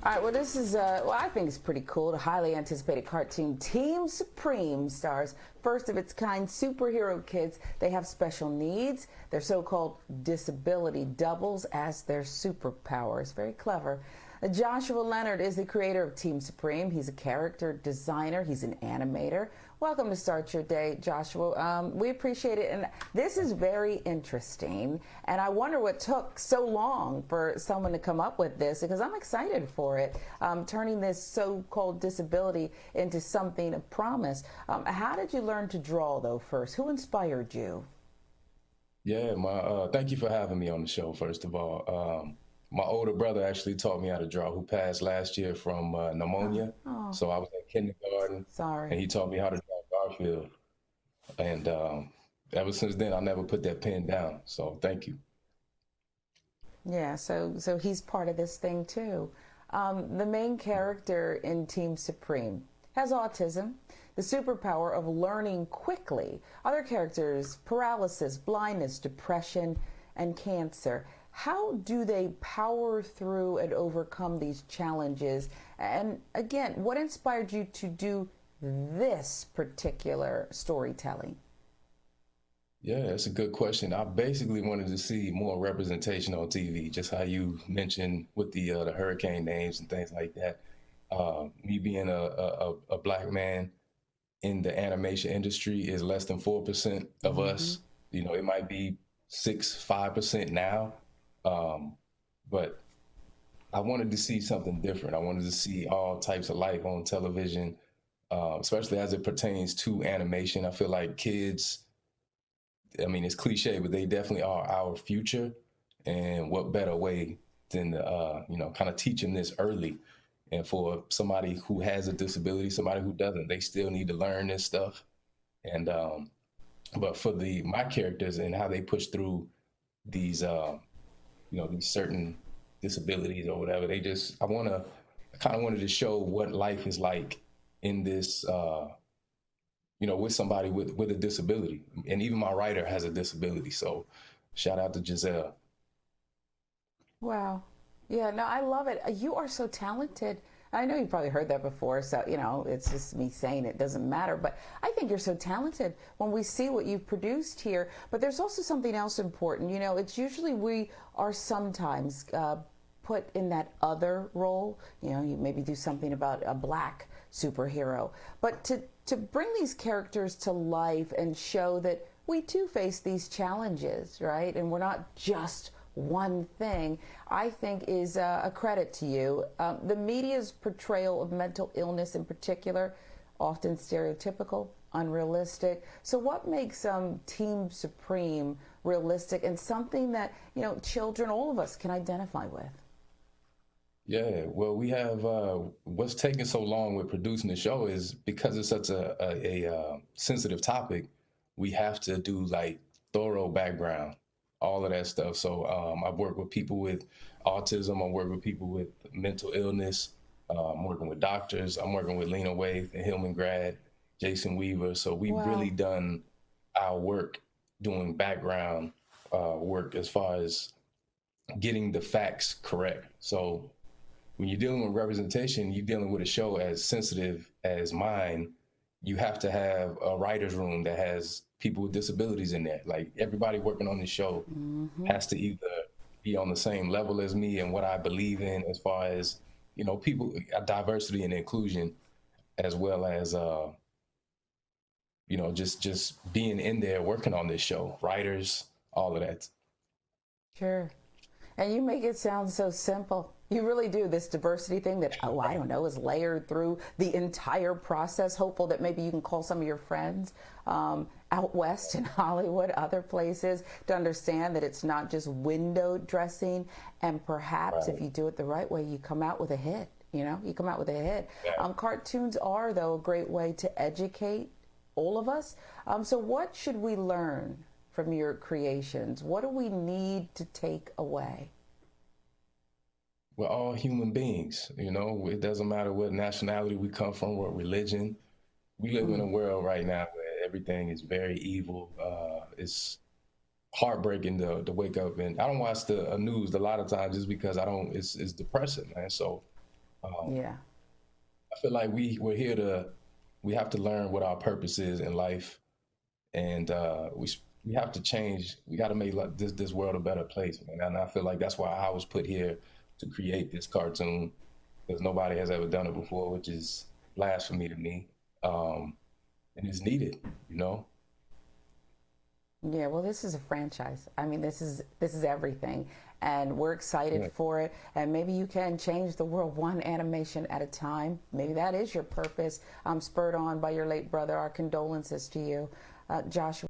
All right, well, this is, well, I think it's pretty cool. The highly anticipated cartoon Team Supreme stars first of its kind superhero kids. They have special needs. Their so-called disability doubles as their superpowers. Very clever. Joshua Leonard is the creator of Team Supreme. He's a character designer. He's an animator. Welcome to Start Your Day, Joshua. We appreciate it. And this is very interesting. And I wonder what took so long for someone to come up with this, because I'm excited for it, turning this so-called disability into something of promise. How did you learn to draw, though, first? Who inspired you? Yeah, thank you for having me on the show, first of all. My older brother actually taught me how to draw, who passed last year from pneumonia. Oh, So I was in kindergarten, sorry. and he taught me how to draw Garfield. And ever since then, I never put that pen down. So thank you. Yeah, so he's part of this thing too. The main character in Team Supreme has autism, the superpower of learning quickly. Other characters, paralysis, blindness, depression, and cancer. How do they power through and overcome these challenges? And again, what inspired you to do this particular storytelling? Yeah, that's a good question. I basically wanted to see more representation on TV, just how you mentioned with the hurricane names and things like that. Me being a black man in the animation industry is less than 4% of Hmm. us. You know, it might be 5% now. Um, but I wanted to see something different. I wanted to see all types of life on television, especially as it pertains to animation. I feel like kids, I mean, it's cliche, but they definitely are our future. And what better way than to, kind of teach them this early. And for somebody who has a disability, somebody who doesn't, they still need to learn this stuff. And but for the my characters and how they push through these, these certain disabilities or whatever, I kind of wanted to show what life is like in this, with somebody with a disability. And even my writer has a disability. So shout out to Giselle. Wow. Yeah, no, I love it. You are so talented. I know you've probably heard that before, so, it's just me saying it doesn't matter. But I think you're so talented when we see what you've produced here. But there's also something else important. It's usually we are sometimes put in that other role. You maybe do something about a black superhero. But to bring these characters to life and show that we too face these challenges, right? And we're not just one thing, I think is a credit to you. The media's portrayal of mental illness in particular, often stereotypical, unrealistic. So what makes Team Supreme realistic and something that, children, all of us can identify with? Yeah, well, we have what's taking so long with producing the show is because it's such a sensitive topic. We have to do like thorough background, all of that stuff. So I've worked with people with autism. I've worked with people with mental illness. I'm working with doctors. I'm working with Lena Waithe and Hillman grad, Jason Weaver. So we've really Wow. done our work doing background work as far as getting the facts correct. So when you're dealing with representation, you're dealing with a show as sensitive as mine. You have to have a writer's room that has people with disabilities in there. Like everybody working on the show Hmm. has to either be on the same level as me and what I believe in as far as, people, diversity and inclusion, as well as, just being in there working on this show, writers, all of that. Sure. And you make it sound so simple. You really do. This diversity thing that, oh, I don't know, is layered through the entire process. Hopeful that maybe you can call some of your friends out west in Hollywood, other places, to understand that it's not just window dressing. And perhaps if Right. you do it the right way, you come out with a hit. You come out with a hit. Yeah. Cartoons are, though, a great way to educate all of us. So, what should we learn from your creations? What do we need to take away? We're all human beings, it doesn't matter what nationality we come from, what religion. We live in Mm. a world right now where everything is very evil. It's heartbreaking to wake up, and I don't watch the news a lot of times just because I don't. It's depressing, man. So Yeah. I feel like we're here to we have to learn what our purpose is in life, and we have to change. We got to make this world a better place, man. And I feel like that's why I was put here to create this cartoon because nobody has ever done it before, which is blasphemy to me, and it's needed, you know. Yeah, well, this is a franchise. I mean, this is everything, and we're excited Yeah. for it. And maybe you can change the world one animation at a time. Maybe that is your purpose. Spurred on by your late brother. Our condolences to you, Joshua.